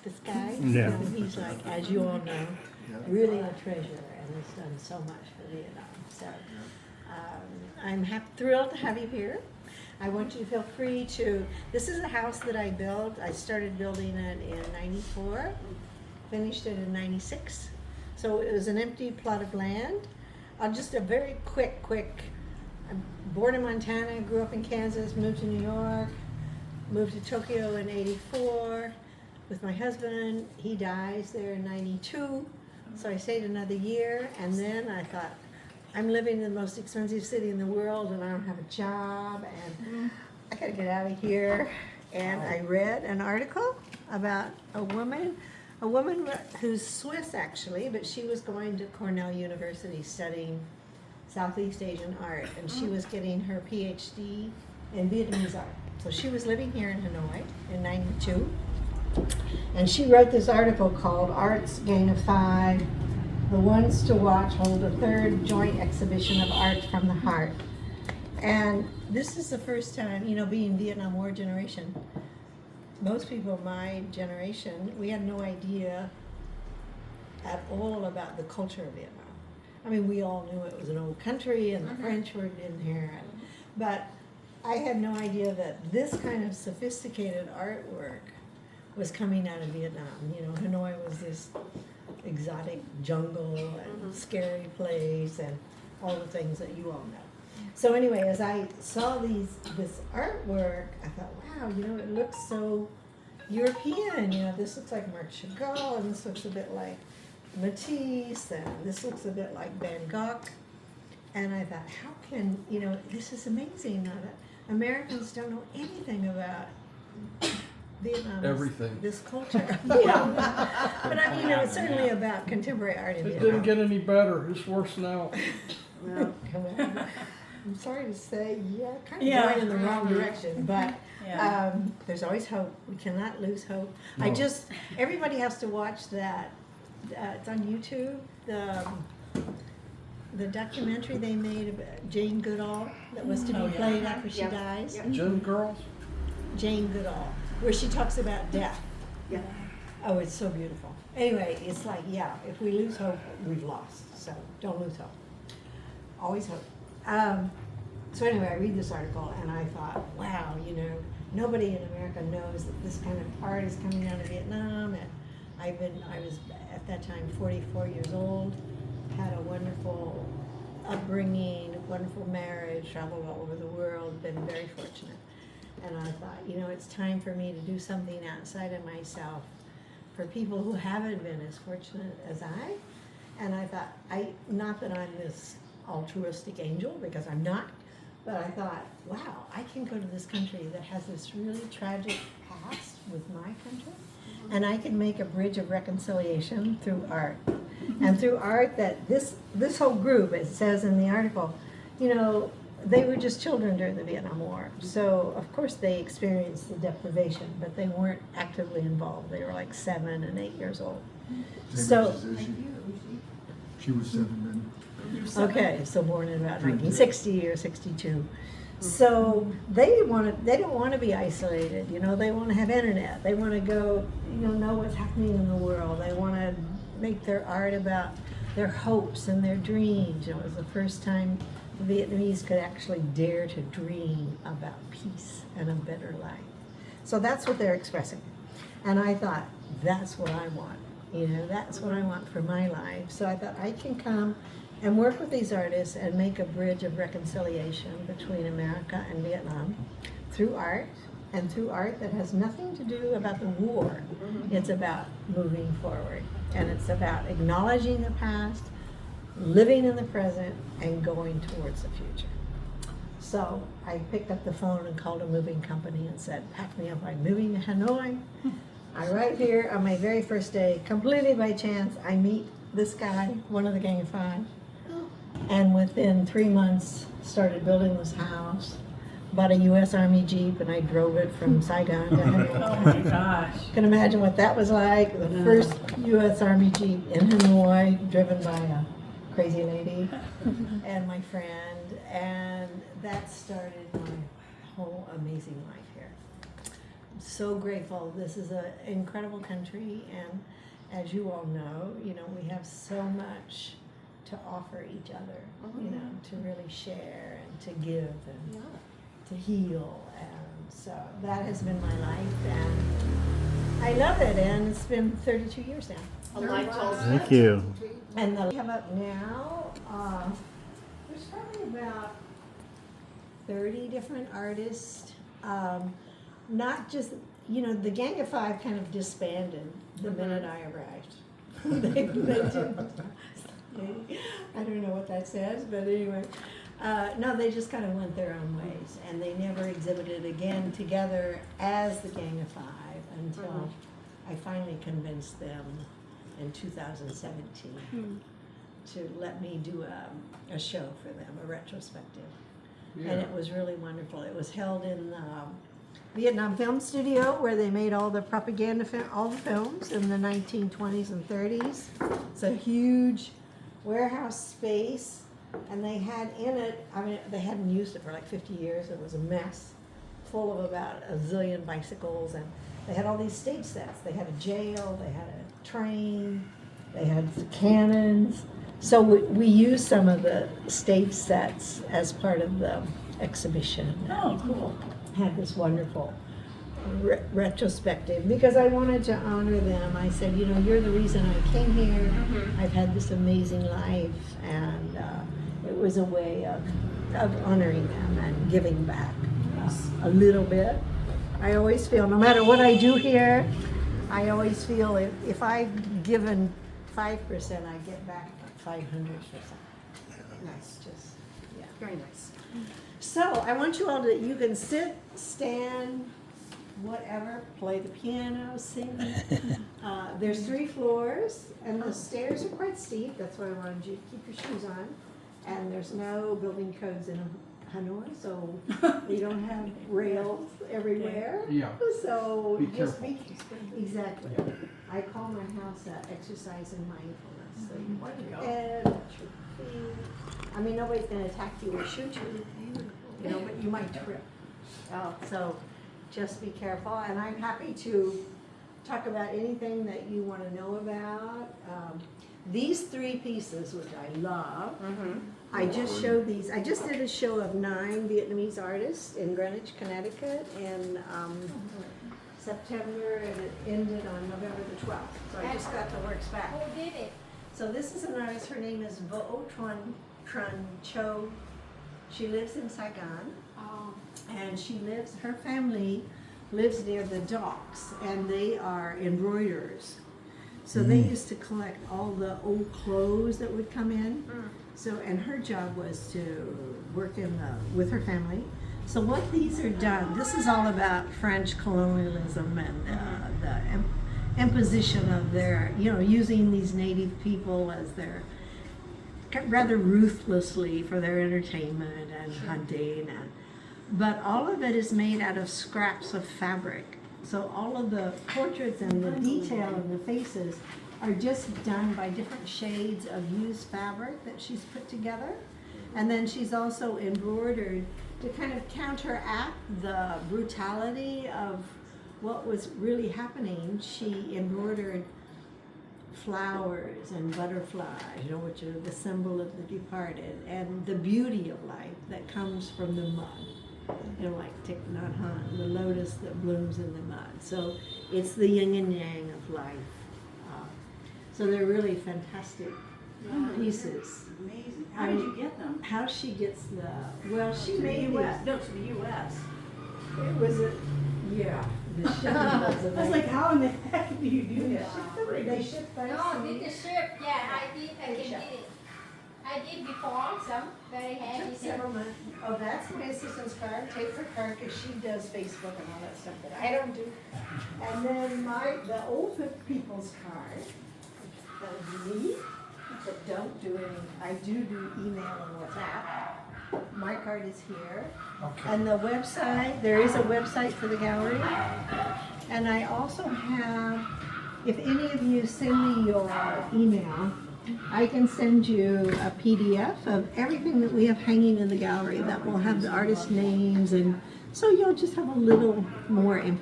this guy. Yeah. And he's like, as you all know, really a treasure and has done so much for Vietnam. So I'm thrilled to have you here. I want you to feel free to, this is a house that I built. I started building it in 94, finished it in 96. So it was an empty plot of land. Just a very quick, I'm born in Montana, grew up in Kansas, moved to New York, moved to Tokyo in 84 with my husband. He dies there in 92. So I stayed another year, and then I thought, I'm living in the most expensive city in the world, and I don't have a job, and I gotta get out of here. And I read an article about a woman who's Swiss actually, but she was going to Cornell University studying Southeast Asian art, and she was getting her PhD in Vietnamese art. So she was living here in Hanoi in 92. And she wrote this article called Art's Gang of Five, the ones to watch hold a third joint exhibition of art from the heart. And this is the first time, being Vietnam War generation, most people my generation, we had no idea at all about the culture of Vietnam. I mean, we all knew it was an old country and the French were in here, but I had no idea that this kind of sophisticated artwork was coming out of Vietnam. Hanoi was this exotic jungle and scary place and all the things that you all know. So anyway, as I saw this artwork, I thought, wow, it looks so European. This looks like Marc Chagall, and this looks a bit like Matisse, and this looks a bit like Van Gogh. And I thought, how can, this is amazing. Americans don't know anything about Vietnam. Everything. This culture. Yeah. But it's certainly about contemporary art in It Vietnam. didn't get any better, it's worse now. Well, I'm sorry to say, kind of going in the wrong direction, but there's always hope. We cannot lose hope. No. Everybody has to watch that. It's on YouTube. The documentary they made about Jane Goodall that was to be played after she dies. Gin girls? Jane Goodall, where she talks about death. Yeah. Oh, it's so beautiful. Anyway, it's like, if we lose hope, we've lost. So don't lose hope. Always hope. So anyway, I read this article and I thought, wow, nobody in America knows that this kind of art is coming out of Vietnam. And I was at that time 44 years old, had a wonderful upbringing, wonderful marriage, traveled all over the world, been very fortunate. And I thought, it's time for me to do something outside of myself for people who haven't been as fortunate as I. And I thought, not that I'm this altruistic angel, because I'm not, but I thought, wow, I can go to this country that has this really tragic past with my country, and I can make a bridge of reconciliation through art. And through art that this whole group, it says in the article, they were just children during the Vietnam War. So, of course, they experienced the deprivation, but they weren't actively involved. They were like 7 and 8 years old. So, She was 7 then. okay, so born in about 1960 or 62. So they don't want to be isolated. They want to have internet. They want to go, know what's happening in the world. They want to make their art about their hopes and their dreams. It was the first time the Vietnamese could actually dare to dream about peace and a better life. So that's what they're expressing. And I thought, that's what I want. That's what I want for my life. So I thought I can come and work with these artists and make a bridge of reconciliation between America and Vietnam through art, and through art that has nothing to do about the war. It's about moving forward, and it's about acknowledging the past, living in the present, and going towards the future. So I picked up the phone and called a moving company and said, pack me up, I'm moving to Hanoi. I arrive here on my very first day, completely by chance. I meet this guy, one of the Gang of Five, and within 3 months started building this house. Bought a U.S. Army Jeep, and I drove it from Saigon to Hanoi. Oh my gosh. You can imagine what that was like. The first U.S. Army Jeep in Hanoi, driven by a crazy lady and my friend, and that started my whole amazing life here. so grateful. This is an incredible country, and as you all know, we have so much to offer each other, to really share and to give and to heal. And so that has been my life, and I love it. And it's been 32 years now. A life well Thank you. And we have up now, there's probably about 30 different artists. Not just, the Gang of Five kind of disbanded the minute I arrived. they didn't. I don't know what that says, but anyway. No, they just kind of went their own ways, and they never exhibited again together as the Gang of Five until I finally convinced them in 2017 to let me do a show for them, a retrospective. Yeah. And it was really wonderful. It was held in the Vietnam Film Studio, where they made all the propaganda all the films in the 1920s and 30s. It's a huge warehouse space, and they had in it, they hadn't used it for like 50 years. It was a mess, full of about a zillion bicycles, and they had all these stage sets. They had a jail, they had a train, they had cannons. So we used some of the stage sets as part of the exhibition. Oh, cool. Had this wonderful retrospective because I wanted to honor them. I said, you're the reason I came here. I've had this amazing life, and it was a way of honoring them and giving back a little bit. I always feel, no matter what I do here, I always feel if I've given 5%, I get back 500%. That's just, yeah. Very nice. So I want you all you can sit, stand, whatever, play the piano, sing. There's 3 floors, and the stairs are quite steep. That's why I wanted you to keep your shoes on. And there's no building codes in Hanoi, so we don't have rails everywhere. Yeah. So Be just careful. exactly. I call my house exercise in mindfulness. So you There you go. and your feet. Nobody's going to attack you or shoot you, but you might trip. So just be careful. And I'm happy to talk about anything that you want to know about. These 3 pieces, which I love, I just showed these. I just did a show of 9 Vietnamese artists in Greenwich, Connecticut in September, and it ended on November the 12th. So I just got the works back. Who did it? So this is an artist. Her name is Vo Tran Cho. She lives in Saigon, and her family lives near the docks, and they are embroiderers. So they used to collect all the old clothes that would come in. So, and her job was to work with her family. So what these are done, this is all about French colonialism and the imposition of their, using these native people as their, rather ruthlessly for their entertainment and hunting. But all of it is made out of scraps of fabric. So all of the portraits and the detail of the faces are just done by different shades of used fabric that she's put together. And then she's also embroidered to kind of counteract the brutality of what was really happening. She embroidered flowers and butterflies, which are the symbol of the departed, and the beauty of life that comes from the mud. Like Thich Nhat Hanh, the lotus that blooms in the mud. So it's the yin and yang of life. So they're really fantastic pieces. Amazing. How did you get them? How she gets she To the made U.S. No, to the U.S. It was the shipping was I was like, how in the heck do you do that? They ship by No, sea. did the ship? Yeah, I did. I did it. I did before some very heavy Took stuff. several months. Oh, that's my assistant's card. Take her card because she does Facebook and all that stuff that I don't do. And then the old people's card, that was me, but don't do any. I do email and WhatsApp. My card is here. Okay. And the website, there is a website for the gallery. And I also have, if any of you send me your email, I can send you a PDF of everything that we have hanging in the gallery that will have the artist names, and so you'll just have a little more information.